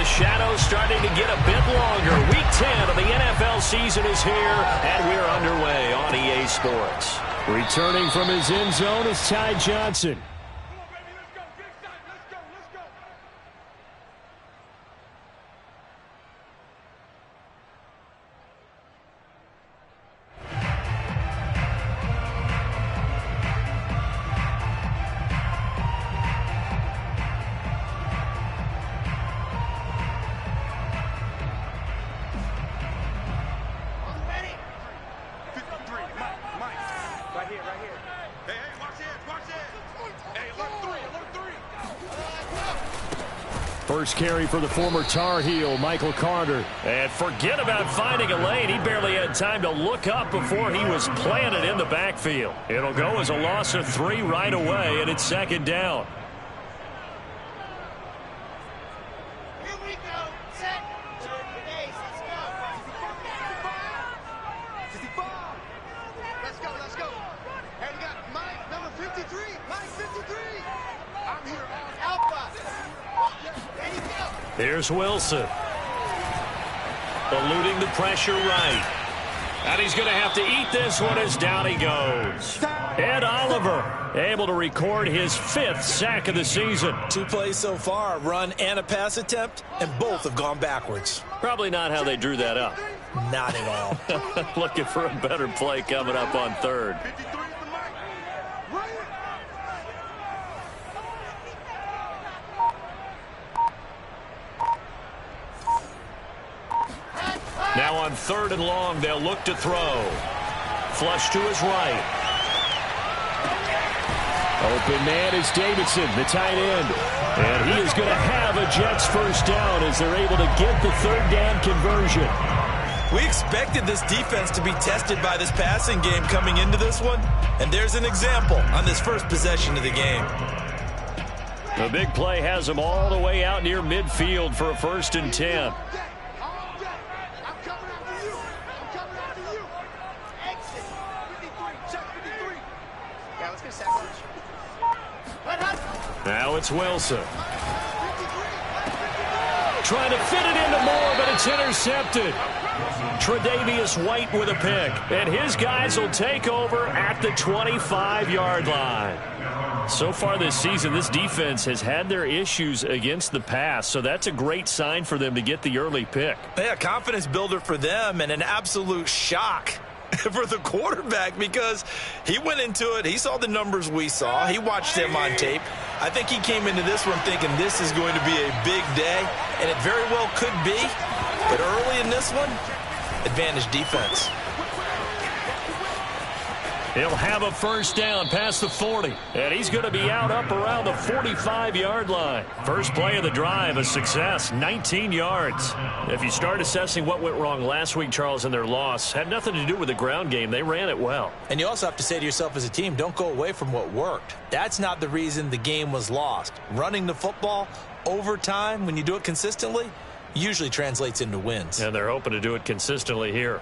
shadows starting to get a bit longer. Week 10 of the NFL season is here, and we're underway on EA Sports. Returning from his end zone is Ty Johnson. First carry for the former Tar Heel, Michael Carter. And forget about finding a lane. He barely had time to look up before he was planted in the backfield. It'll go as a loss of 3 right away, and it's second down. Here we go. Set. Base. Let's go. Let's go. Hey, we got Mike, number 53. Mike, 53. I'm here on Alpha. Here's Wilson. Eluding the pressure right. And he's going to have to eat this one as down he goes. Ed Oliver able to record his 5th sack of the season. 2 plays so far, a run and a pass attempt, and both have gone backwards. Probably not how they drew that up. Not at all. Looking for a better play coming up on 3rd. Now on 3rd and long, they'll look to throw. Flush to his right. Open man is Davidson, the tight end. And he is going to have a Jets first down as they're able to get the 3rd down conversion. We expected this defense to be tested by this passing game coming into this one. And there's an example on this first possession of the game. The big play has them all the way out near midfield for a 1st and 10. Now it's Wilson. Trying to fit it into Moore, but it's intercepted. Tre'Davious White with a pick. And his guys will take over at the 25-yard line. So far this season, this defense has had their issues against the pass, so that's a great sign for them to get the early pick. Yeah, confidence builder for them and an absolute shock for the quarterback because he went into it. He saw the numbers we saw. He watched them on tape. I think he came into this one thinking this is going to be a big day, and it very well could be. But early in this one, advantage defense. He'll have a first down past the 40, and he's going to be out up around the 45-yard line. First play of the drive, a success, 19 yards. If you start assessing what went wrong last week, Charles, in their loss, had nothing to do with the ground game. They ran it well. And you also have to say to yourself as a team, don't go away from what worked. That's not the reason the game was lost. Running the football over time, when you do it consistently, usually translates into wins. And they're hoping to do it consistently here.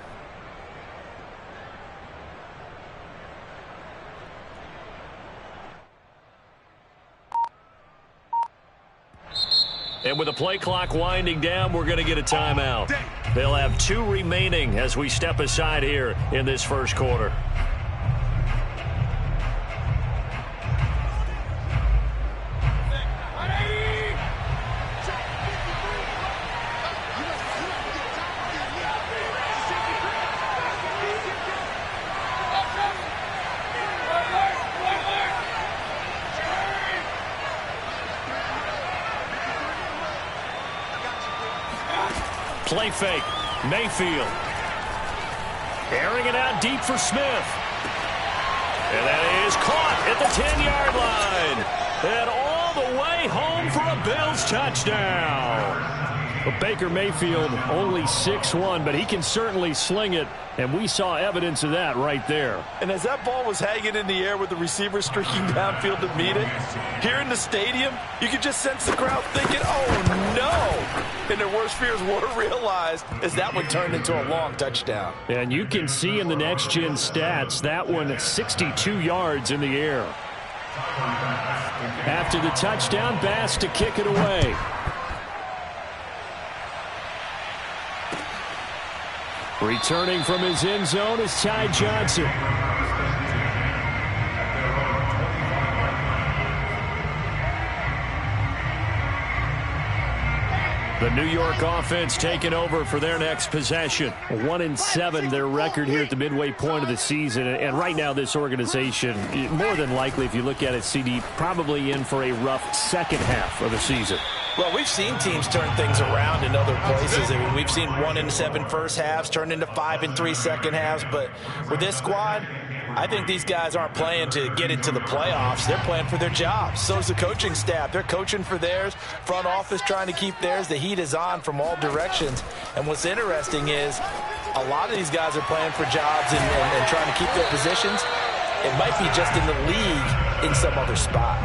And with the play clock winding down, we're going to get a timeout. They'll have 2 remaining as we step aside here in this first quarter. Play fake. Mayfield. Airing it out deep for Smith. And that is caught at the 10-yard line. And all the way home for a Bills touchdown. Well, Baker Mayfield only 6'1", but he can certainly sling it, and we saw evidence of that right there. And as that ball was hanging in the air with the receiver streaking downfield to meet it, here in the stadium, you could just sense the crowd thinking, oh, no. And their worst fears were realized as that one turned into a long touchdown. And you can see in the next-gen stats, that one 62 yards in the air. After the touchdown, Bass to kick it away. Returning from his end zone is Ty Johnson. The New York offense taking over for their next possession. 1-7 their record here at the midway point of the season. And right now this organization, more than likely if you look at it, CD, probably in for a rough second half of the season. Well, we've seen teams turn things around in other places. I mean, we've seen 1-7 first halves turn into 5-3 second halves. But with this squad, I think these guys aren't playing to get into the playoffs. They're playing for their jobs. So is the coaching staff. They're coaching for theirs. Front office trying to keep theirs. The heat is on from all directions. And what's interesting is a lot of these guys are playing for jobs and trying to keep their positions. It might be just in the league in some other spot.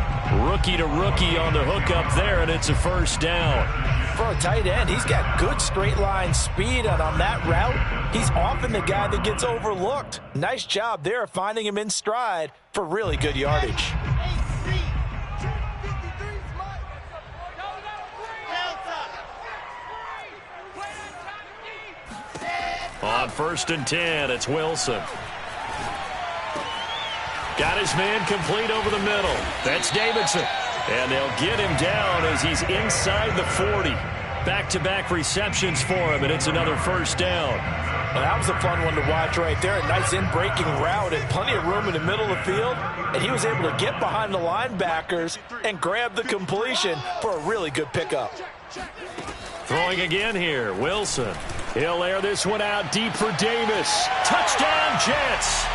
Rookie to rookie on the hook up there, and it's a first down. For a tight end, he's got good straight line speed, and on that route, he's often the guy that gets overlooked. Nice job there finding him in stride for really good yardage. On 1st and 10, it's Wilson. Got his man complete over the middle. That's Davidson. And they'll get him down as he's inside the 40. Back-to-back receptions for him, and it's another first down. Well, that was a fun one to watch right there. A nice in-breaking route and plenty of room in the middle of the field. And he was able to get behind the linebackers and grab the completion for a really good pickup. Throwing again here, Wilson. He'll air this one out deep for Davis. Touchdown, Jets!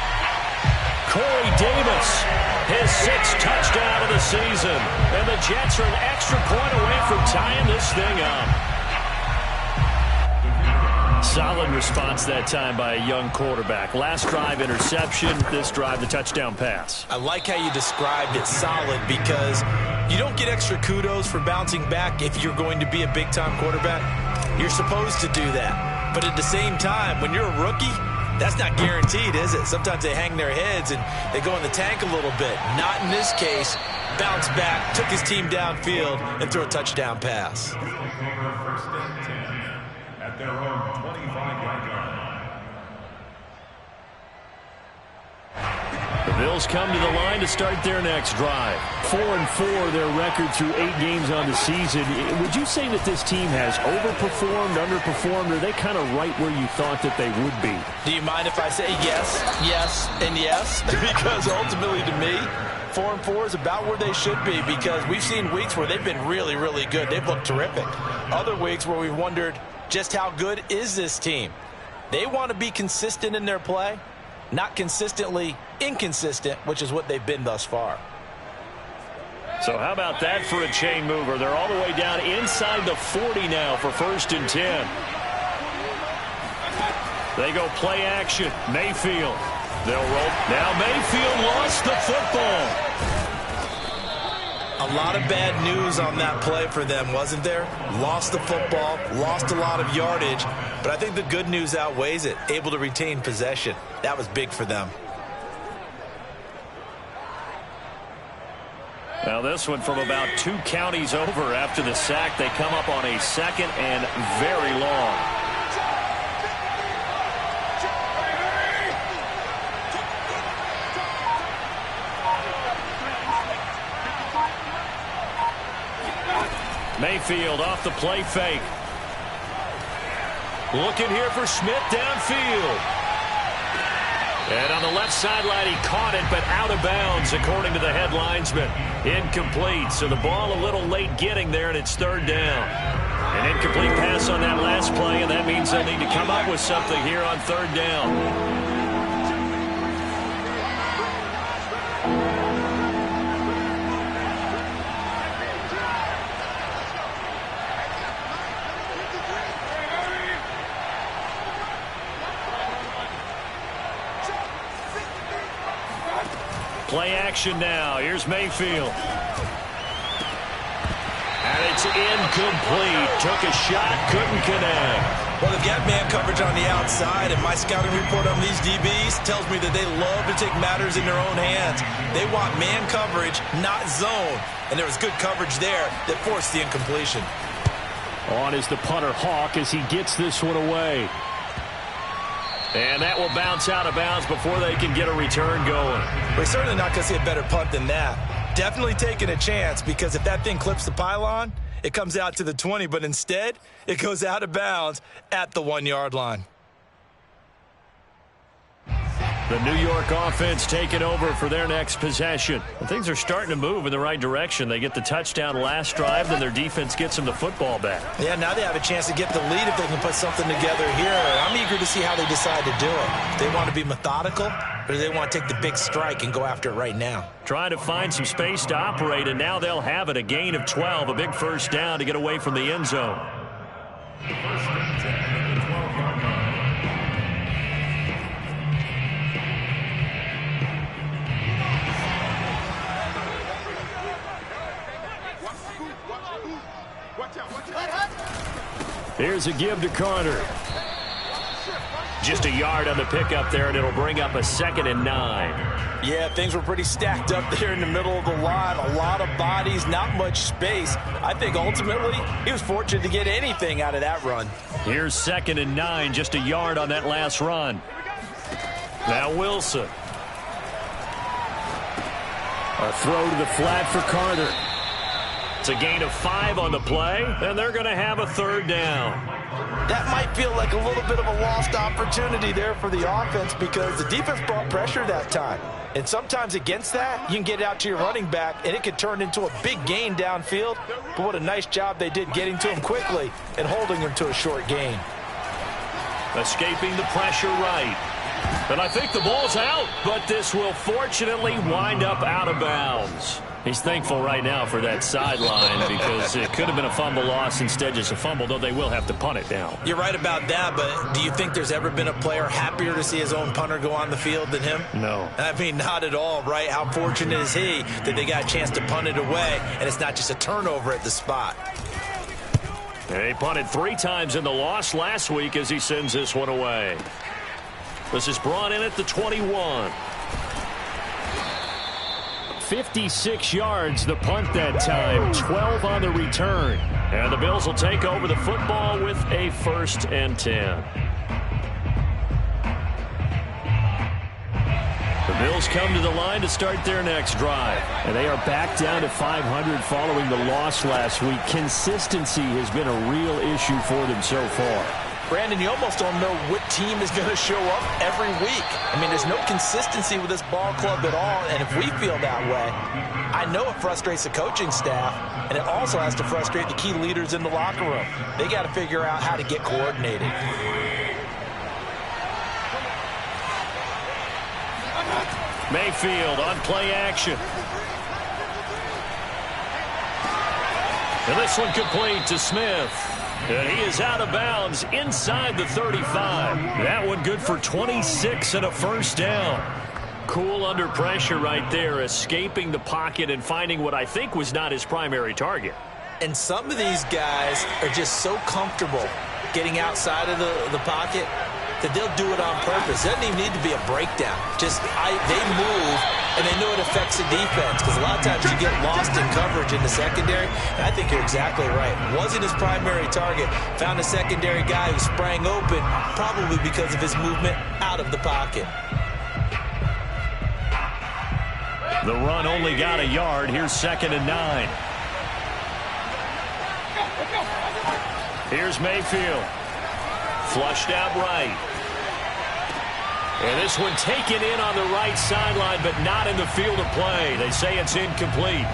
Corey Davis, his 6th touchdown of the season. And the Jets are an extra point away from tying this thing up. Solid response that time by a young quarterback. Last drive, interception. This drive, the touchdown pass. I like how you described it, solid, because you don't get extra kudos for bouncing back if you're going to be a big-time quarterback. You're supposed to do that. But at the same time, when you're a rookie, that's not guaranteed, is it? Sometimes they hang their heads and they go in the tank a little bit. Not in this case. Bounce back, took his team downfield, and threw a touchdown pass. First and 10 at their own 25-yard line. The Bills come to the line to start their next drive. 4-4 their record through 8 games on the season. Would you say that this team has overperformed, underperformed, or are they kind of right where you thought that they would be? Do you mind if I say yes, yes, and yes? Because ultimately to me, 4-4 is about where they should be, because we've seen weeks where they've been really, really good. They've looked terrific. Other weeks where we've wondered just how good is this team. They want to be consistent in their play, not consistently inconsistent, which is what they've been thus far. So how about that for a chain mover? They're all the way down inside the 40 now for 1st and 10. They go play action. Mayfield. They'll roll. Now Mayfield lost the football. A lot of bad news on that play for them, wasn't there? Lost the football, lost a lot of yardage, but I think the good news outweighs it. Able to retain possession. That was big for them. Now this one from about 2 counties over after the sack. They come up on a 2nd and very long. Mayfield off the play fake. Looking here for Smith downfield. And on the left sideline, he caught it, but out of bounds, according to the head linesman. Incomplete, so the ball a little late getting there, and it's 3rd down. An incomplete pass on that last play, and that means they'll need to come up with something here on 3rd down. Play action now. Here's Mayfield. And it's incomplete. Took a shot, couldn't connect. Well, they've got man coverage on the outside, and my scouting report on these DBs tells me that they love to take matters in their own hands. They want man coverage, not zone. And there was good coverage there that forced the incompletion. On is the punter Hawk as he gets this one away. And that will bounce out of bounds before they can get a return going. We're certainly not going to see a better punt than that. Definitely taking a chance, because if that thing clips the pylon, it comes out to the 20, but instead it goes out of bounds at the 1-yard line. The New York offense taking over for their next possession. And things are starting to move in the right direction. They get the touchdown last drive, then their defense gets them the football back. Yeah, now they have a chance to get the lead if they can put something together here. I'm eager to see how they decide to do it. Do they want to be methodical, or do they want to take the big strike and go after it right now? Trying to find some space to operate, and now they'll have it. A gain of 12, a big first down to get away from the end zone. Here's a give to Carter. Just a yard on the pickup there, and it'll bring up a 2nd and 9. Yeah, things were pretty stacked up there in the middle of the line. A lot of bodies, not much space. I think ultimately he was fortunate to get anything out of that run. Here's 2nd and 9, just a yard on that last run. Now Wilson. A throw to the flat for Carter. It's a gain of 5 on the play, and they're going to have a 3rd down. That might feel like a little bit of a lost opportunity there for the offense, because the defense brought pressure that time. And sometimes against that, you can get out to your running back, and it could turn into a big gain downfield. But what a nice job they did getting to him quickly and holding him to a short gain. Escaping the pressure right. And I think the ball's out, but this will fortunately wind up out of bounds. He's thankful right now for that sideline, because it could have been a fumble loss, instead just a fumble, though they will have to punt it now. You're right about that, but do you think there's ever been a player happier to see his own punter go on the field than him? No. I mean, not at all, right? How fortunate is he that they got a chance to punt it away, and it's not just a turnover at the spot. He punted 3 times in the loss last week as he sends this one away. This is brought in at the 21. 56 yards the punt that time, 12 on the return. And the Bills will take over the football with a 1st and 10. The Bills come to the line to start their next drive. And they are back down to 500 following the loss last week. Consistency has been a real issue for them so far. Brandon, you almost don't know what team is going to show up every week. I mean, there's no consistency with this ball club at all, and if we feel that way, I know it frustrates the coaching staff, and it also has to frustrate the key leaders in the locker room. They got to figure out how to get coordinated. Mayfield on play action. And this one complete to Smith. And he is out of bounds inside the 35. That one good for 26 and a 1st down. Cool under pressure right there, escaping the pocket and finding what I think was not his primary target. And some of these guys are just so comfortable getting outside of the pocket that they'll do it on purpose. It doesn't even need to be a breakdown. Just they move, and they know it affects the defense, because a lot of times you get lost in coverage in the secondary, and I think you're exactly right. Wasn't his primary target. Found a secondary guy who sprang open, probably because of his movement out of the pocket. The run only got a yard. Here's 2nd and 9. Here's Mayfield. Flushed out right. And this one taken in on the right sideline, but not in the field of play. They say it's incomplete.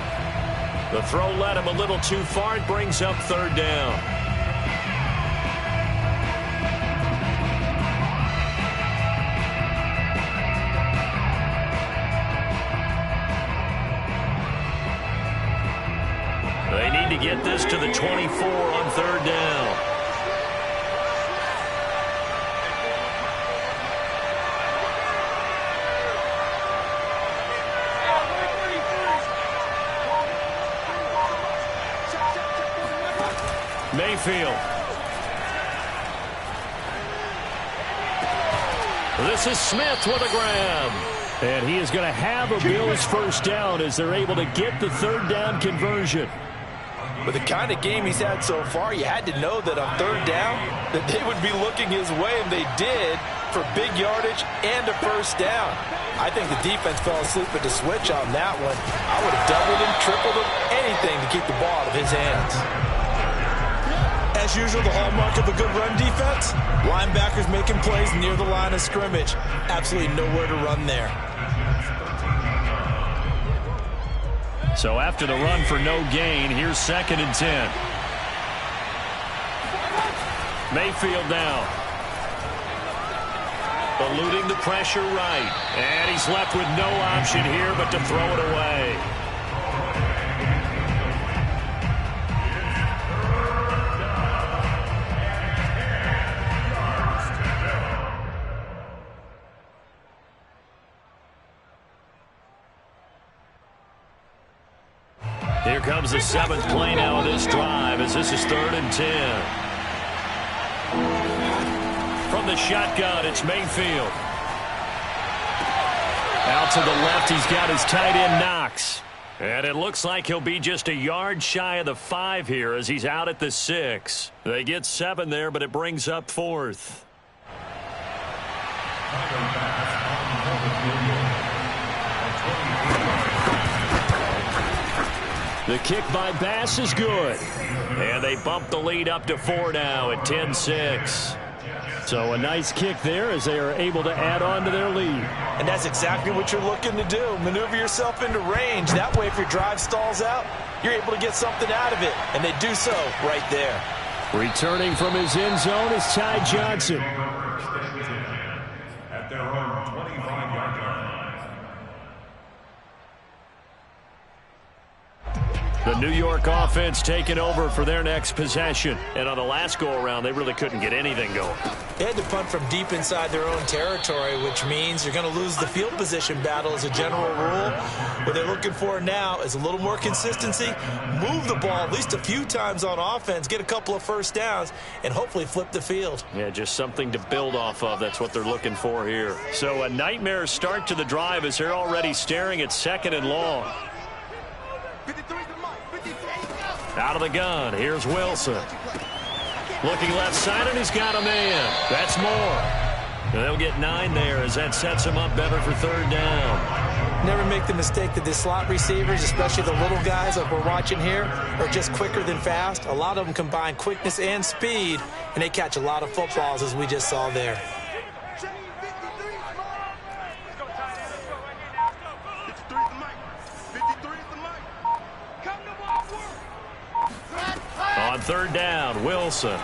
The throw led him a little too far. It brings up 3rd down. They need to get this to the 24 on 3rd down. Mayfield. This is Smith with a grab. And he is going to have a Bills 1st down as they're able to get the 3rd down conversion. With the kind of game he's had so far, you had to know that on 3rd down that they would be looking his way, and they did. for big yardage and a first down. I think the defense fell asleep at the switch on that one. I would have doubled him, tripled him, anything to keep the ball out of his hands. As usual, the hallmark of a good run defense, linebackers making plays near the line of scrimmage. Absolutely nowhere to run there. So after the run for no gain, here's 2nd and 10. Mayfield now. Eluding the pressure right. And he's left with no option here but to throw it away. Here comes the 7th play now of this drive as this is 3rd and 10. From the shotgun, it's Mayfield. Out to the left, he's got his tight end Knox. And it looks like he'll be just a yard shy of the 5 here as he's out at the 6. They get 7 there, but it brings up 4th. The kick by Bass is good. And they bump the lead up to 4 now at 10-6. So a nice kick there as they are able to add on to their lead. And that's exactly what you're looking to do. Maneuver yourself into range. That way, if your drive stalls out, you're able to get something out of it. And they do so right there. Returning from his end zone is Ty Johnson. At their own 25-yard line. The New York offense taking over for their next possession. And on the last go-around, they really couldn't get anything going. They had to punt from deep inside their own territory, which means you're going to lose the field position battle as a general rule. What they're looking for now is a little more consistency, move the ball at least a few times on offense, get a couple of first downs, and hopefully flip the field. Yeah, just something to build off of. That's what they're looking for here. So a nightmare start to the drive as they're already staring at 2nd and long. Out of the gun, here's Wilson. Looking left side, and he's got a man. That's more. And they'll get 9 there as that sets him up better for 3rd down. Never make the mistake that the slot receivers, especially the little guys like we're watching here, are just quicker than fast. A lot of them combine quickness and speed, and they catch a lot of footballs, as we just saw there. On 3rd down, Wilson.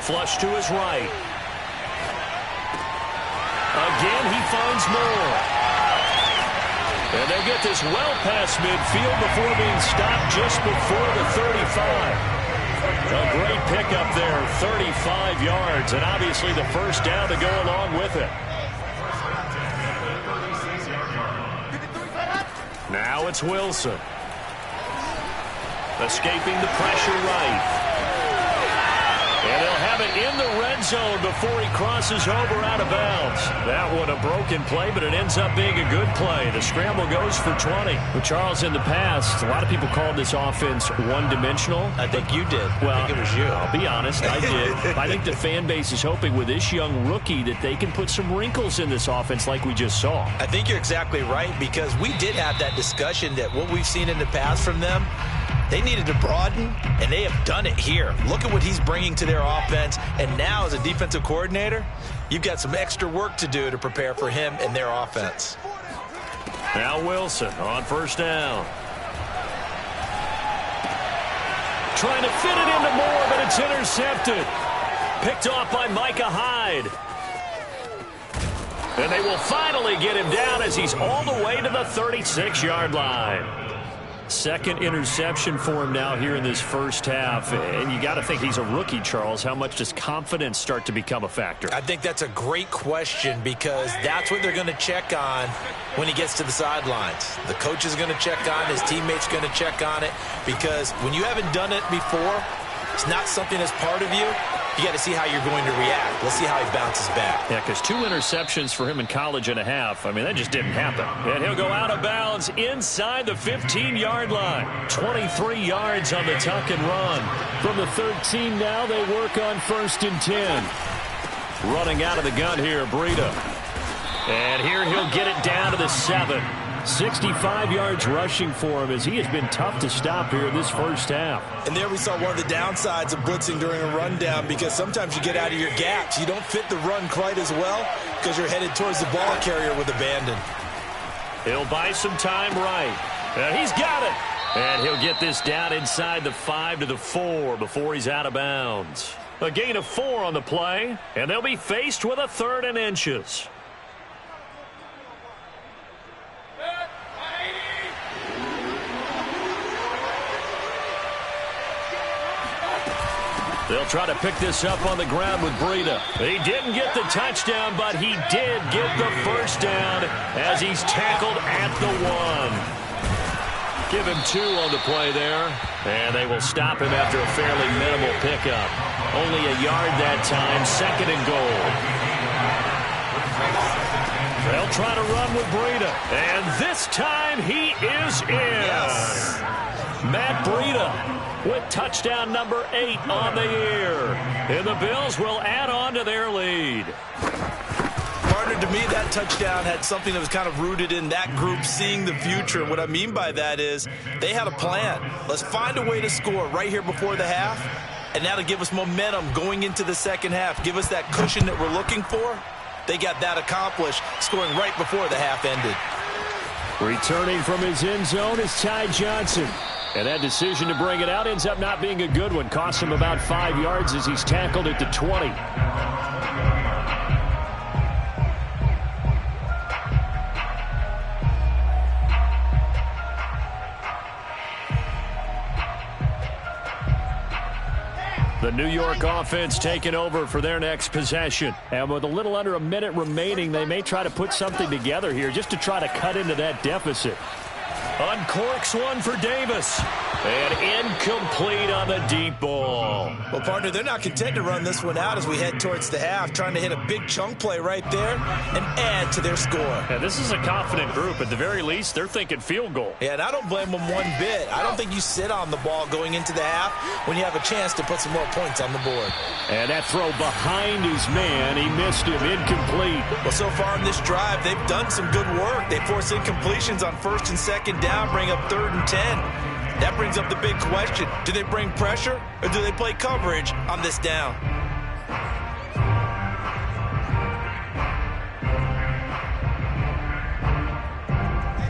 Flush to his right. Again, he finds more. And they'll get this well past midfield before being stopped just before the 35. A great pickup there, 35 yards, and obviously the first down to go along with it. Now it's Wilson. Escaping the pressure right. And they'll have it in the red zone before he crosses over out of bounds. That one a broken play, but it ends up being a good play. The scramble goes for 20. Well, Charles, in the past, a lot of people called this offense one-dimensional. I think you did. Well, I think it was you. I'll be honest, I did. I think the fan base is hoping with this young rookie that they can put some wrinkles in this offense like we just saw. I think you're exactly right, because we did have that discussion that what we've seen in the past from them, they needed to broaden, and they have done it here. Look at what he's bringing to their offense, and now as a defensive coordinator, you've got some extra work to do to prepare for him and their offense. Now Wilson on 1st down. Trying to fit it into Moore, but it's intercepted. Picked off by Micah Hyde. And they will finally get him down as he's all the way to the 36-yard line. 2nd interception for him now here in this first half. And you got to think he's a rookie, Charles. How much does confidence start to become a factor? I think that's a great question, because that's what they're going to check on when he gets to the sidelines. The coach is going to check on it. His teammates going to check on it, because when you haven't done it before, it's not something that's part of you. You got to see how you're going to react. Let's see how he bounces back. Yeah, because 2 interceptions for him in college and a half. I mean, that just didn't happen. And he'll go out of bounds inside the 15-yard line. 23 yards on the tuck and run. From the 13 now, they work on 1st and 10. Running out of the gun here, Breida. And here he'll get it down to the 7. 65 yards rushing for him as he has been tough to stop here in this first half. And there we saw one of the downsides of blitzing during a rundown, because sometimes you get out of your gaps. You don't fit the run quite as well because you're headed towards the ball carrier with abandon. He'll buy some time right. And he's got it. And he'll get this down inside the 5 to the 4 before he's out of bounds. A gain of 4 on the play, and they'll be faced with a 3rd and inches. They'll try to pick this up on the ground with Breida. He didn't get the touchdown, but he did get the first down as he's tackled at the 1. Give him 2 on the play there, and they will stop him after a fairly minimal pickup. Only a yard that time, 2nd and goal. They'll try to run with Breida, and this time he is in. Yes. Matt Breida with touchdown number 8 on the year. And the Bills will add on to their lead. Partner, to me, that touchdown had something that was kind of rooted in that group seeing the future. What I mean by that is they had a plan. Let's find a way to score right here before the half, and that'll give us momentum going into the second half. Give us that cushion that we're looking for. They got that accomplished, scoring right before the half ended. Returning from his end zone is Ty Johnson. And that decision to bring it out ends up not being a good one. Costs him about 5 yards as he's tackled at the 20. The New York offense taking over for their next possession. And with a little under a minute remaining, they may try to put something together here just to try to cut into that deficit. Uncorks one for Davis. And incomplete on the deep ball. Well, partner, they're not content to run this one out as we head towards the half, trying to hit a big chunk play right there and add to their score. Yeah, this is a confident group. At the very least, they're thinking field goal. Yeah, and I don't blame them one bit. I don't think you sit on the ball going into the half when you have a chance to put some more points on the board. And that throw behind his man, he missed him, incomplete. Well, so far in this drive, they've done some good work. They force incompletions on 1st and 2nd down, bring up 3rd and 10. That brings up the big question. Do they bring pressure or do they play coverage on this down?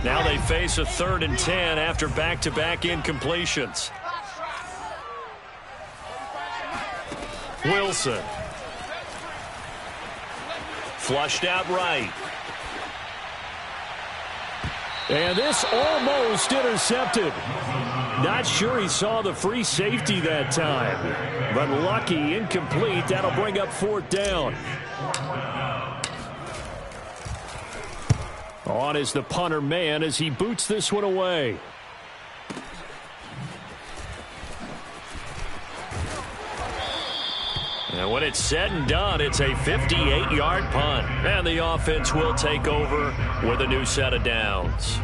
Now they face a 3rd and 10 after back-to-back incompletions. Wilson. Flushed out right. And this almost intercepted. Not sure he saw the free safety that time. But lucky, incomplete. That'll bring up 4th down. On is the punter man as he boots this one away. And when it's said and done, it's a 58-yard punt. And the offense will take over with a new set of downs.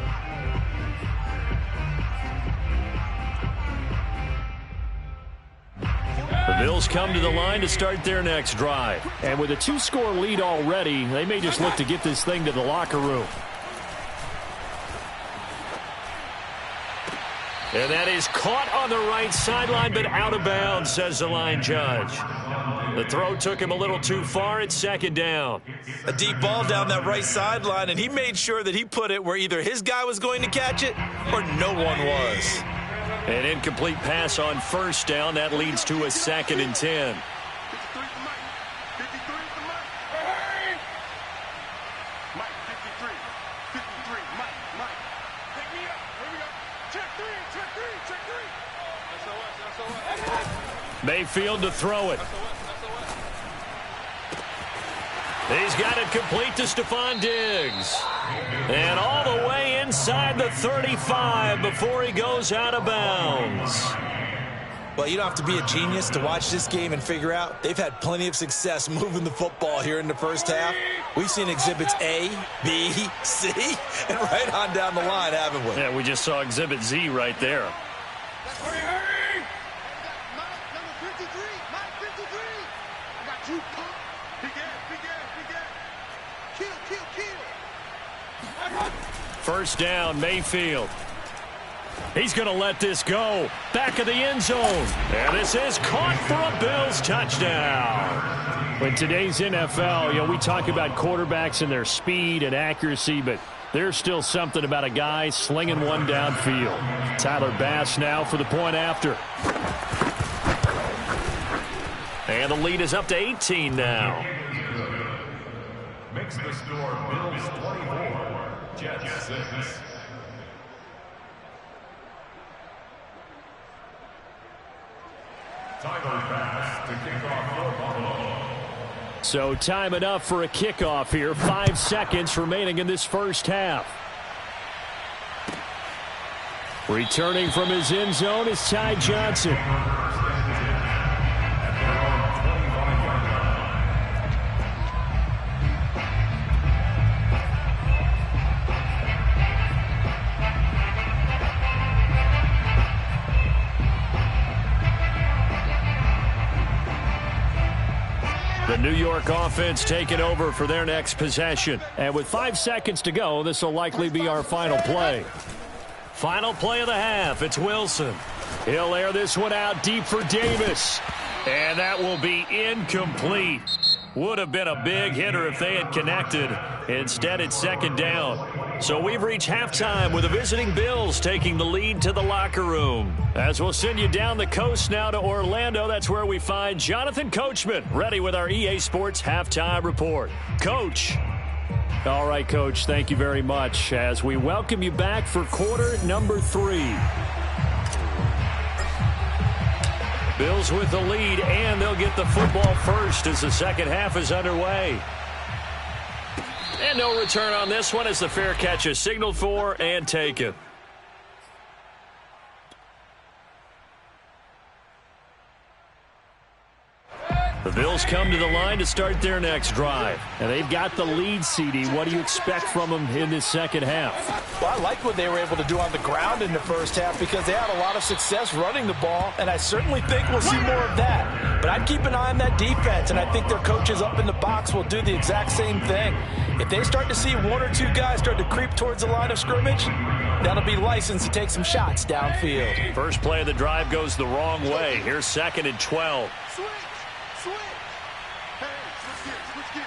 The Bills come to the line to start their next drive. And with a 2-score lead already, they may just look to get this thing to the locker room. And that is caught on the right sideline, but out of bounds, says the line judge. The throw took him a little too far. It's 2nd down. A deep ball down that right sideline, and he made sure that he put it where either his guy was going to catch it or no one was. An incomplete pass on 1st down. That leads to a 2nd and 10. Mayfield to throw it. He's got it complete to Stephon Diggs. And all the way inside the 35 before he goes out of bounds. Well, you don't have to be a genius to watch this game and figure out they've had plenty of success moving the football here in the first half. We've seen exhibits A, B, C, and right on down the line, haven't we? Yeah, we just saw exhibit Z right there. Number 53, Mike 53. I got 2 pump. He got First down, Mayfield. He's going to let this go. Back of the end zone. And this is caught for a Bills touchdown. In today's NFL, we talk about quarterbacks and their speed and accuracy, but there's still something about a guy slinging one downfield. Tyler Bass now for the point after. And the lead is up to 18 now. Makes the score Bills 24, Jets 6. Tyler Bass to kick off for Buffalo. So time enough for a kickoff here. 5 seconds remaining in this first half. Returning from his end zone is Ty Johnson. The New York offense taking over for their next possession. And with 5 seconds to go, this will likely be our final play. Final play of the half. It's Wilson. He'll air this one out deep for Davis. And that will be incomplete. Would have been a big hitter if they had connected. Instead, it's second down. So we've reached halftime with the visiting Bills taking the lead to the locker room. As we'll send you down the coast now to Orlando, that's where we find Jonathan Coachman, ready with our EA Sports Halftime Report. Coach. All right, Coach, thank you very much as we welcome you back for quarter number 3. Bills with the lead, and they'll get the football first as the second half is underway. And no return on this one as the fair catch is signaled for and taken. The Bills come to the line to start their next drive. And they've got the lead, CD. What do you expect from them in this second half? Well, I like what they were able to do on the ground in the first half because they had a lot of success running the ball, and I certainly think we'll see more of that. But I'd keep an eye on that defense, and I think their coaches up in the box will do the exact same thing. If they start to see 1 or 2 guys start to creep towards the line of scrimmage, that'll be licensed to take some shots downfield. First play of the drive goes the wrong way. Here's 2nd and 12. Switch. Hey, switch gears.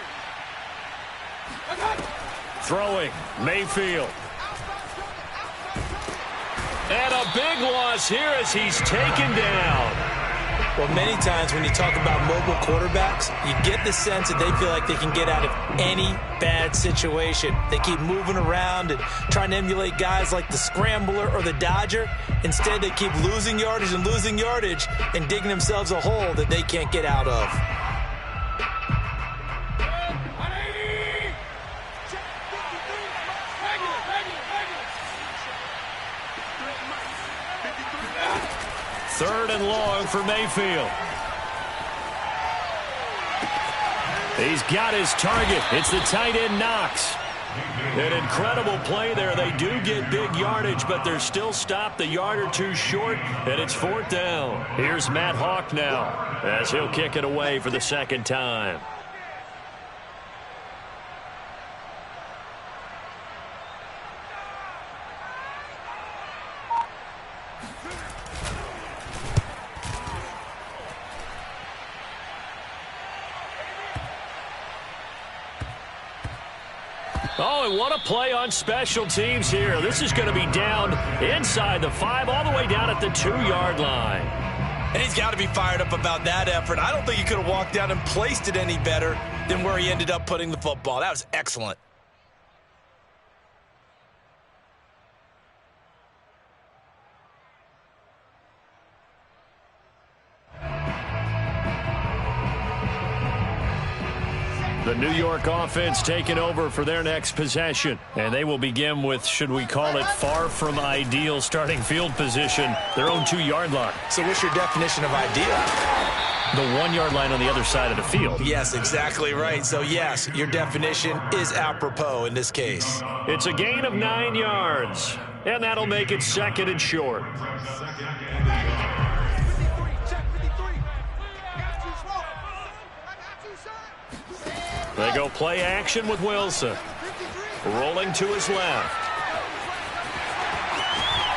Throwing, Mayfield. And a big loss here as he's taken down. Well, many times when you talk about mobile quarterbacks, you get the sense that they feel like they can get out of any bad situation. They keep moving around and trying to emulate guys like the Scrambler or the Dodger. Instead, they keep losing yardage and digging themselves a hole that they can't get out of. Third and long for Mayfield. He's got his target. It's the tight end Knox. An incredible play there. They do get big yardage, but they're still stopped a yard or 2 short, and it's 4th down. Here's Matt Hawk now as he'll kick it away for the second time. Oh, and what a play on special teams here. This is going to be down inside the 5, all the way down at the 2-yard line. And he's got to be fired up about that effort. I don't think he could have walked down and placed it any better than where he ended up putting the football. That was excellent. The New York offense taking over for their next possession. And they will begin with, should we call it, far from ideal starting field position, their own 2-yard line. So what's your definition of ideal? The 1-yard line on the other side of the field. Yes, exactly right. So, yes, your definition is apropos in this case. It's a gain of 9 yards. And that'll make it 2nd and short. They go play action with Wilson. Rolling to his left.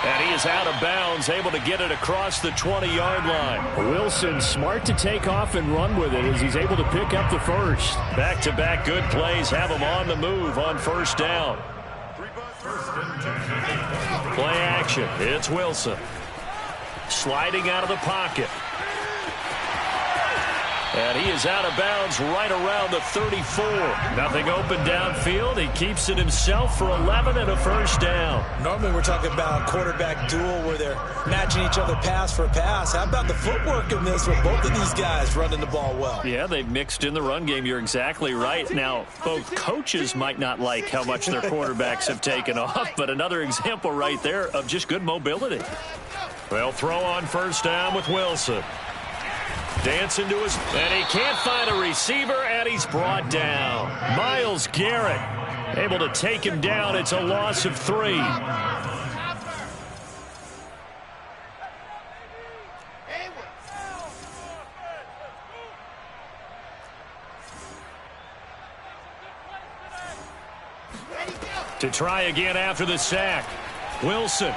And he is out of bounds, able to get it across the 20-yard line. Wilson smart to take off and run with it as he's able to pick up the first. Back-to-back good plays have him on the move on first down. Play action. It's Wilson. Sliding out of the pocket. And he is out of bounds right around the 34. Nothing open downfield. He keeps it himself for 11 and a first down. Normally we're talking about quarterback duel where they're matching each other pass for pass. How about the footwork in this with both of these guys running the ball well? Yeah, they've mixed in the run game. You're exactly right. Now, both coaches might not like how much their quarterbacks have taken off, but another example right there of just good mobility. They'll throw on first down with Wilson. Dancing to his, and he can't find a receiver, and he's brought down. Myles Garrett able to take him down. It's a loss of 3. To try again after the sack. Wilson.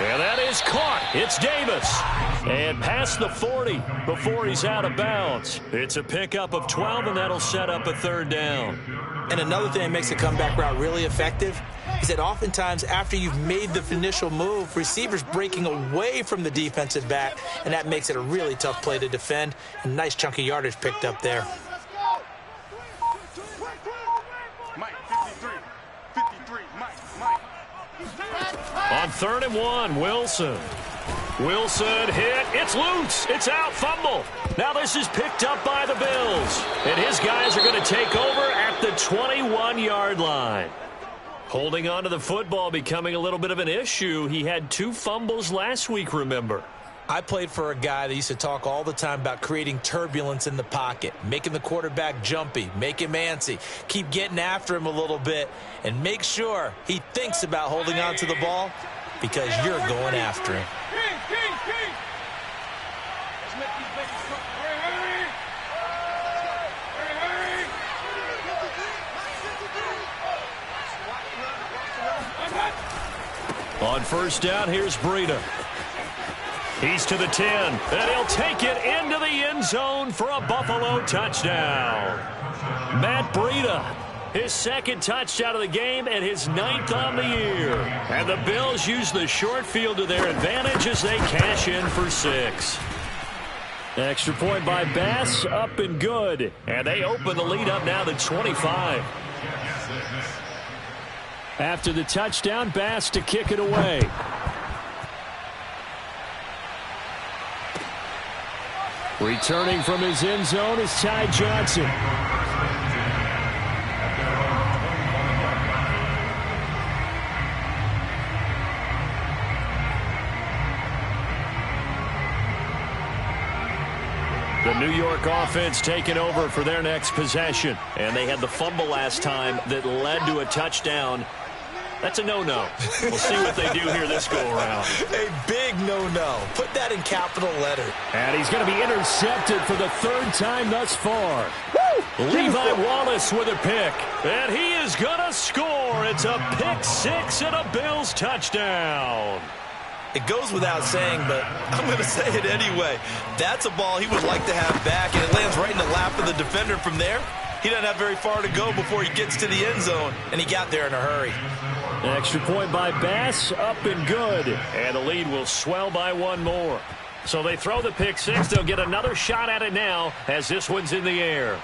And that is caught. It's Davis. And past the 40 before he's out of bounds. It's a pickup of 12, and that'll set up a third down. And another thing that makes a comeback route really effective is that oftentimes after you've made the initial move, receivers breaking away from the defensive back, and that makes it a really tough play to defend. A nice chunk of yardage picked up there. On 3rd and 1, Wilson. Wilson hit. It's loose. It's out. Fumble. Now this is picked up by the Bills. And his guys are going to take over at the 21-yard line. Holding on to the football becoming a little bit of an issue. He had 2 fumbles last week, remember. I played for a guy that used to talk all the time about creating turbulence in the pocket, making the quarterback jumpy, make him antsy, keep getting after him a little bit, and make sure he thinks about holding on to the ball because you're going after him. On first down, here's Breida. He's to the 10, and he'll take it into the end zone for a Buffalo touchdown. Matt Breida, his 2nd touchdown of the game and his 9th on the year. And the Bills use the short field to their advantage as they cash in for 6. Extra point by Bass, up and good. And they open the lead up now to 25. After the touchdown, Bass to kick it away. Returning from his end zone is Ty Johnson. The New York offense taking over for their next possession. And they had the fumble last time that led to a touchdown. That's a no-no. We'll see what they do here this go-around. A big no-no. Put that in capital letter. And he's going to be intercepted for the 3rd time thus far. Levi Wallace with a pick. And he is going to score. It's a pick 6 and a Bills touchdown. It goes without saying, but I'm going to say it anyway. That's a ball he would like to have back, and it lands right in the lap of the defender from there. He doesn't have very far to go before he gets to the end zone, and he got there in a hurry. An extra point by Bass, up and good. And the lead will swell by 1 more. So they throw the pick 6. They'll get another shot at it now as this one's in the air.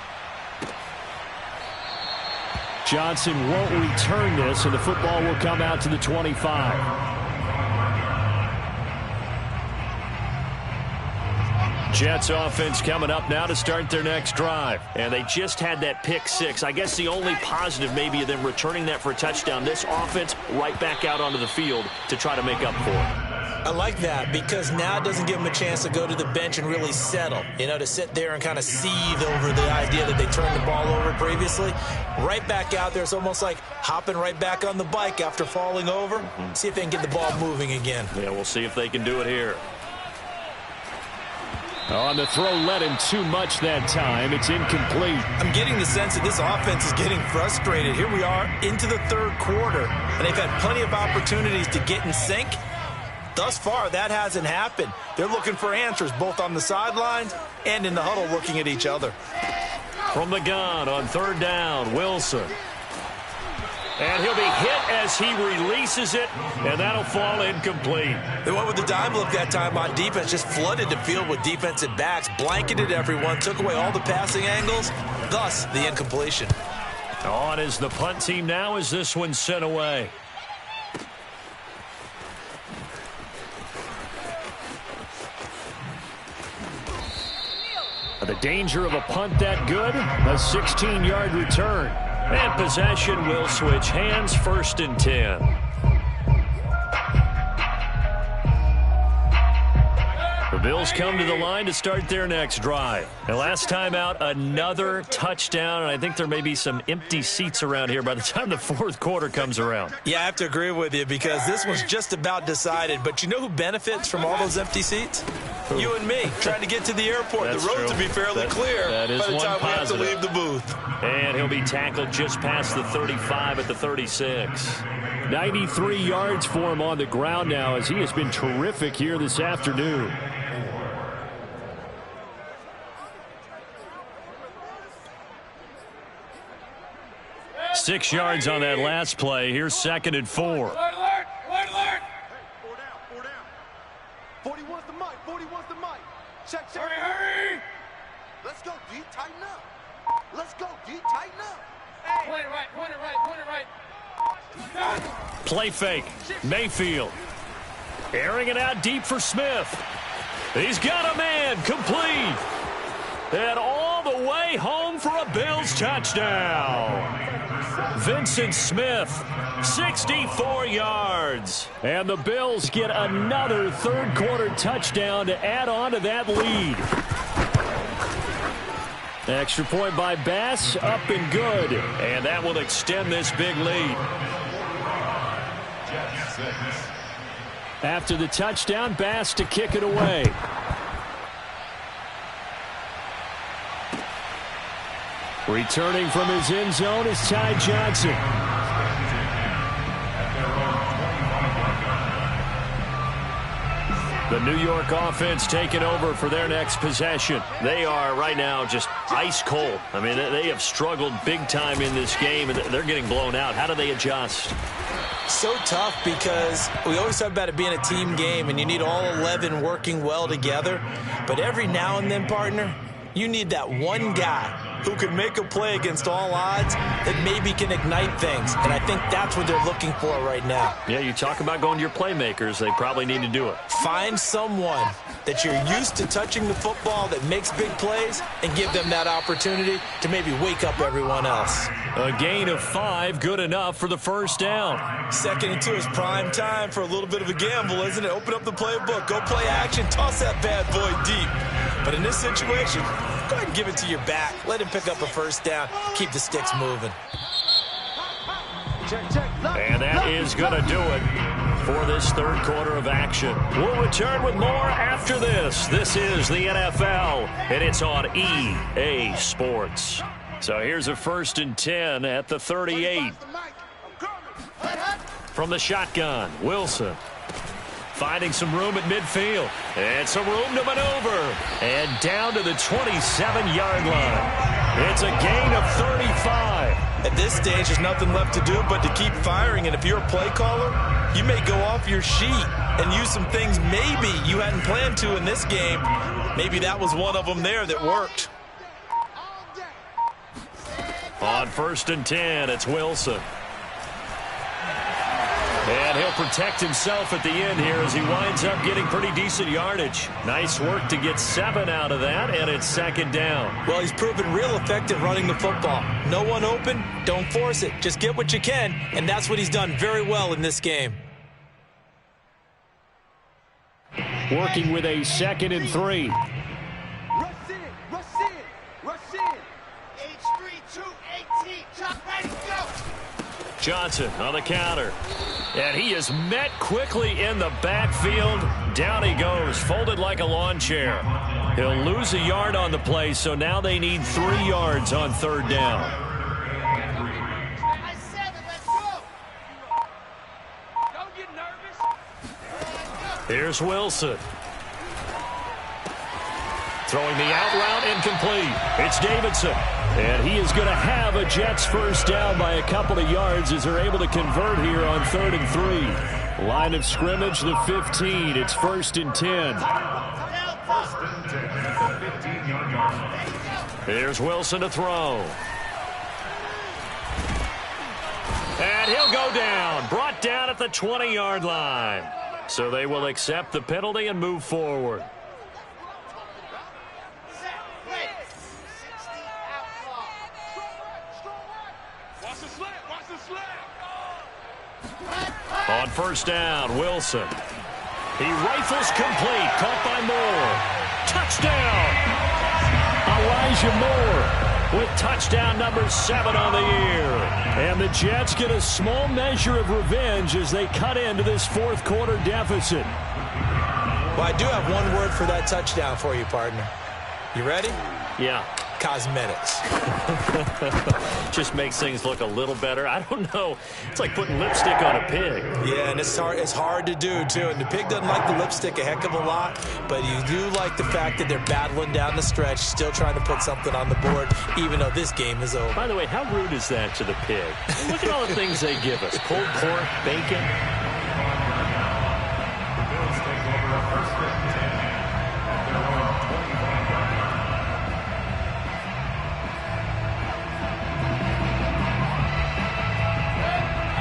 Johnson won't return this, and the football will come out to the 25. Jets offense coming up now to start their next drive. And they just had that pick 6. I guess the only positive maybe of them returning that for a touchdown. This offense right back out onto the field to try to make up for it. I like that because now it doesn't give them a chance to go to the bench and really settle. You know, to sit there and kind of seethe over the idea that they turned the ball over previously. Right back out there. It's almost like hopping right back on the bike after falling over. See if they can get the ball moving again. Yeah, we'll see if they can do it here. Oh, and the throw led him too much that time. It's incomplete. I'm getting the sense that this offense is getting frustrated. Here we are into the third quarter, and they've had plenty of opportunities to get in sync. Thus far, that hasn't happened. They're looking for answers both on the sidelines and in the huddle looking at each other. From the gun on third down, Wilson. And he'll be hit as he releases it, and that'll fall incomplete. They went with the dime look that time on defense, just flooded the field with defensive backs, blanketed everyone, took away all the passing angles, thus the incompletion. On is the punt team now as this one's sent away. The danger of a punt that good, a 16-yard return. And possession will switch hands, 1st and 10. The Bills come to the line to start their next drive. And last time out, another touchdown, and I think there may be some empty seats around here by the time the fourth quarter comes around. Yeah, I have to agree with you because this one's just about decided. But you know who benefits from all those empty seats? Who? You and me, trying to get to the airport. That's the roads true. will be fairly clear that is by the time we have to leave the booth. And he'll be tackled just past the 35 at the 36. 93 yards for him on the ground now as he has been terrific here this afternoon. Six yards on that last play. Here's 2nd and 4. Alert! 4 down. 40 wants the mic. 40 wants the mic. Check. Hurry! Let's go, D. Tighten up. Let's go, D. Tighten up. Hey. Point it right. Play fake. Mayfield. Airing it out deep for Smith. He's got a man. Complete. And all the way home for a Bills touchdown. Vincent Smith, 64 yards. And the Bills get another third quarter touchdown to add on to that lead. Extra point by Bass, up and good. And that will extend this big lead. After the touchdown, Bass to kick it away. Returning from his end zone is Ty Johnson. The New York offense taking over for their next possession. They are right now just ice cold. I mean, they have struggled big time in this game, and they're getting blown out. How do they adjust? So tough because we always talk about it being a team game, and you need all 11 working well together. But every now and then, partner, you need that one guy who can make a play against all odds that maybe can ignite things. And I think that's what they're looking for right now. Yeah, you talk about going to your playmakers. They probably need to do it. Find someone that you're used to touching the football that makes big plays and give them that opportunity to maybe wake up everyone else. A gain of 5, good enough for the first down. 2nd and 2 is prime time for a little bit of a gamble, isn't it? Open up the playbook, go play action, toss that bad boy deep. But in this situation, go ahead and give it to your back. Let him pick up a first down. Keep the sticks moving. And that is going to do it for this third quarter of action. We'll return with more after this. This is the NFL, and it's on EA Sports. So here's a 1st and 10 at the 38. From the shotgun, Wilson. Finding some room at midfield. And some room to maneuver. And down to the 27-yard line. It's a gain of 35. At this stage, there's nothing left to do but to keep firing. And if you're a play caller, you may go off your sheet and use some things maybe you hadn't planned to in this game. Maybe that was one of them there that worked. On 1st and 10, it's Wilson. And he'll protect himself at the end here as he winds up getting pretty decent yardage. Nice work to get 7 out of that, and it's 2nd down. Well, he's proven real effective running the football. No one open, don't force it. Just get what you can, and that's what he's done very well in this game. Working with a 2nd and 3. Rush in. H3-2-18. Chuck, ready, go. Johnson on the counter. And he is met quickly in the backfield. Down he goes, folded like a lawn chair. He'll lose a yard on the play, so now they need 3 yards on 3rd down. Here's Wilson. Throwing the out route, incomplete. It's Davidson. And he is going to have a Jets first down by a couple of yards as they're able to convert here on 3rd and 3. Line of scrimmage, the 15. It's 1st and 10. Here's Wilson to throw. And he'll go down. Brought down at the 20-yard line. So they will accept the penalty and move forward. On 1st down, Wilson. He rifles complete. Caught by Moore. Touchdown! Elijah Moore with touchdown number 7 on the year. And the Jets get a small measure of revenge as they cut into this 4th quarter deficit. Well, I do have one word for that touchdown for you, partner. You ready? Yeah. Cosmetics. Just makes things look a little better. I don't know. It's like putting lipstick on a pig. Yeah, and it's hard to do, too. And the pig doesn't like the lipstick a heck of a lot, but you do like the fact that they're battling down the stretch, still trying to put something on the board, even though this game is over. By the way, how rude is that to the pig? Look at all the things they give us. Pulled pork, bacon. The Bills take over a 1st and 10 at their own 25-yard line.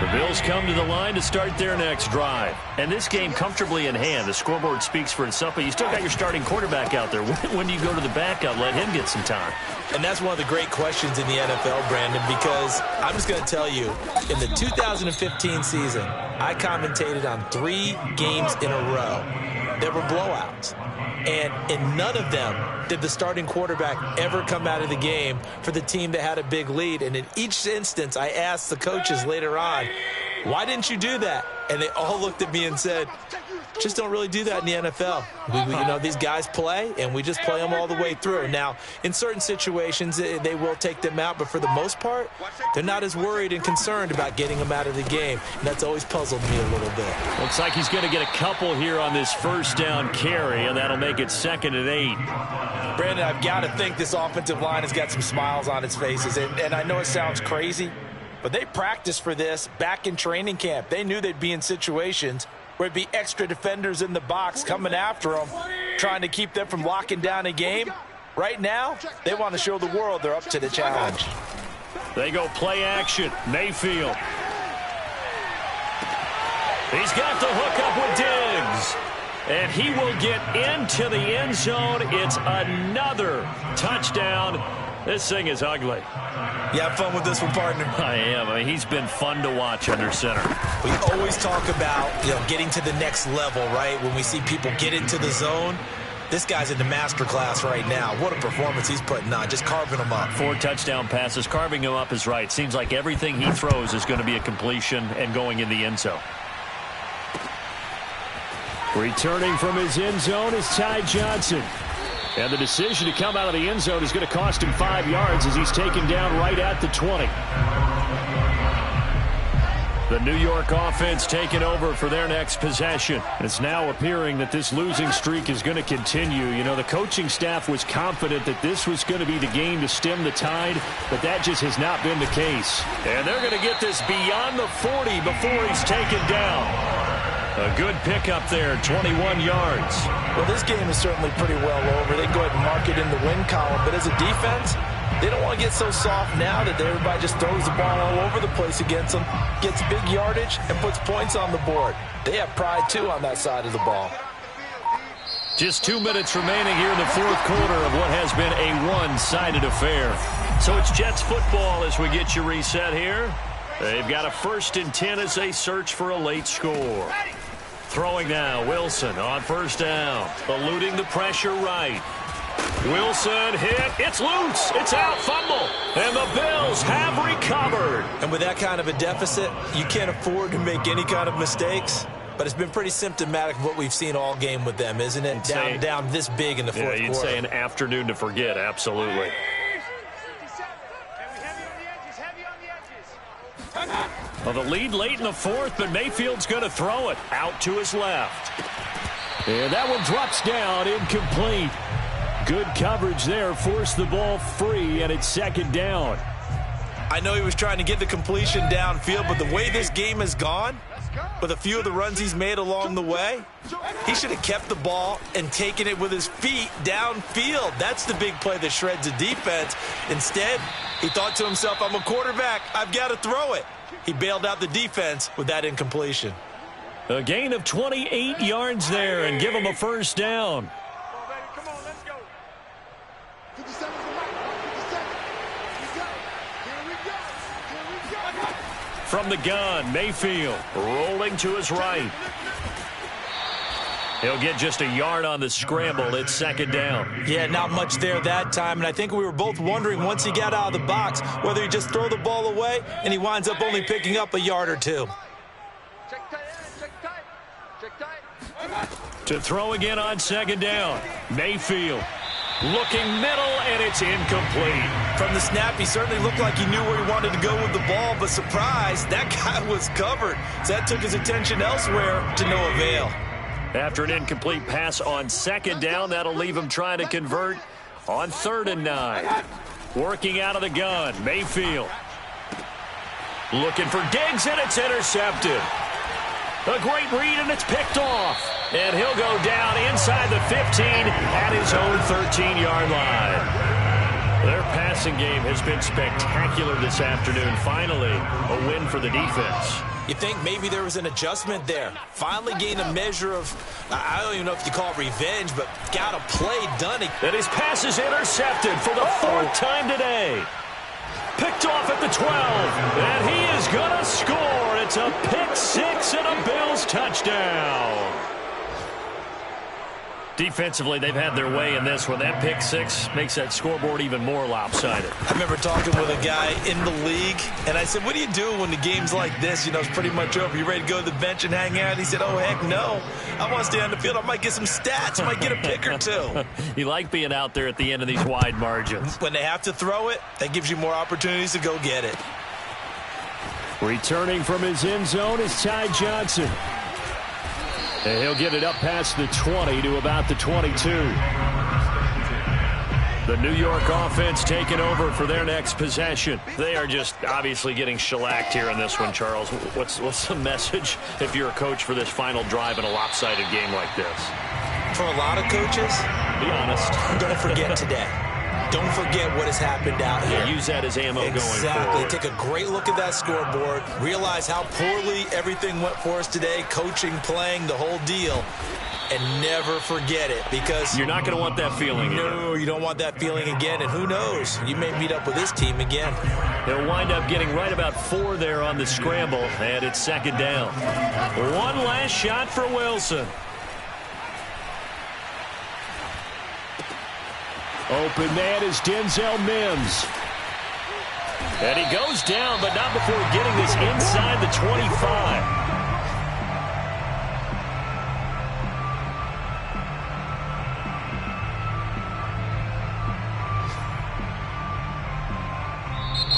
The Bills come to the line to start their next drive. And this game comfortably in hand. The scoreboard speaks for itself, but you still got your starting quarterback out there. When do you go to the backup, let him get some time? And that's one of the great questions in the NFL, Brandon, because I'm just going to tell you, in the 2015 season, I commentated on 3 games in a row. There were blowouts. And in none of them did the starting quarterback ever come out of the game for the team that had a big lead. And in each instance, I asked the coaches later on, why didn't you do that? And they all looked at me and said, just don't really do that in the NFL. These guys play, and we just play them all the way through. Now, in certain situations, they will take them out, but for the most part, they're not as worried and concerned about getting them out of the game. And that's always puzzled me a little bit. Looks like he's going to get a couple here on this 1st down carry, and that'll make it 2nd and 8. Brandon, I've got to think this offensive line has got some smiles on its faces. And I know it sounds crazy, but they practiced for this back in training camp. They knew they'd be in situations where it'd be extra defenders in the box coming after them, trying to keep them from locking down a game. Right now, they want to show the world they're up to the challenge. They go play action. Mayfield. He's got the hook up with Diggs. And he will get into the end zone. It's another touchdown. This thing is ugly. You have fun with this one, partner? I am. I mean, he's been fun to watch under center. We always talk about, getting to the next level, right? When we see people get into the zone, this guy's in the master class right now. What a performance he's putting on, just carving them up. 4 touchdown passes. Carving him up is right. Seems like everything he throws is going to be a completion and going in the end zone. Returning from his end zone is Ty Johnson. And the decision to come out of the end zone is going to cost him 5 yards as he's taken down right at the 20. The New York offense taking over for their next possession. It's now appearing that this losing streak is going to continue. The coaching staff was confident that this was going to be the game to stem the tide, but that just has not been the case. And they're going to get this beyond the 40 before he's taken down. A good pickup there, 21 yards. Well, this game is certainly pretty well over. They go ahead and mark it in the win column. But as a defense, they don't want to get so soft now that everybody just throws the ball all over the place against them, gets big yardage, and puts points on the board. They have pride, too, on that side of the ball. Just 2 minutes remaining here in the 4th quarter of what has been a one-sided affair. So it's Jets football as we get you reset here. They've got a 1st and 10 as they search for a late score. Throwing now, Wilson on 1st down. Eluding the pressure right. Wilson hit. It's loose. It's out. Fumble. And the Bills have recovered. And with that kind of a deficit, you can't afford to make any kind of mistakes. but it's been pretty symptomatic of what we've seen all game with them, isn't it? Down this big in the fourth quarter. You'd say an afternoon to forget, absolutely. Well, the lead late in the fourth, but Mayfield's going to throw it out to his left. And that one drops down, incomplete. Good coverage there, forced the ball free, and it's second down. I know he was trying to get the completion downfield, but the way this game has gone, with a few of the runs he's made along the way, he should have kept the ball and taken it with his feet downfield. That's the big play that shreds the defense. Instead, he thought to himself, I'm a quarterback, I've got to throw it. He bailed out the defense with that incompletion. A gain of 28 yards there and give him a first down. Come on, let's go. 57 for Mike. 57. Here we go. From the gun, Mayfield rolling to his right. He'll get just a yard on the scramble. It's second down. Yeah, not much there that time, and I think we were both wondering once he got out of the box whether he just throw the ball away and he winds up only picking up a yard or two. Check tight. To throw again on second down. Mayfield looking middle, and it's incomplete. From the snap, he certainly looked like he knew where he wanted to go with the ball, but surprise, that guy was covered. So that took his attention elsewhere to no avail. After an incomplete pass on second down, that'll leave him trying to convert on 3rd and 9. Working out of the gun, Mayfield. Looking for Diggs, and it's intercepted. A great read, and it's picked off. And he'll go down inside the 15 at his own 13-yard line. Their passing game has been spectacular this afternoon. Finally, a win for the defense. You think maybe there was an adjustment there. Finally gained a measure of, I don't even know if you call it revenge, but got a play done. And his pass is intercepted for the 4th time today. Picked off at the 12, and he is going to score. It's a pick six and a Bills touchdown. Defensively, they've had their way in this one. That pick six makes that scoreboard even more lopsided. I remember talking with a guy in the league, and I said, what do you do when the game's like this? You know, it's pretty much over. You ready to go to the bench and hang out? He said, oh, heck no. I want to stay on the field. I might get some stats. I might get a pick or two. You like being out there at the end of these wide margins. When they have to throw it, that gives you more opportunities to go get it. Returning from his end zone is Ty Johnson. And he'll get it up past the 20 to about the 22. The New York offense taking over for their next possession. They are just obviously getting shellacked here in this one, Charles. What's the message if you're a coach for this final drive in a lopsided game like this? For a lot of coaches, be honest. Don't forget today. Don't forget what has happened out here. Use that as ammo going forward. Exactly. Take a great look at that scoreboard. Realize how poorly everything went for us today. Coaching, playing, the whole deal. And never forget it, because you're not going to want that feeling again. No, you don't want that feeling again. And who knows? You may meet up with this team again. They'll wind up getting right about 4 there on the scramble, and it's second down. One last shot for Wilson. Open man is Denzel Mims. And he goes down, but not before getting this inside the 25.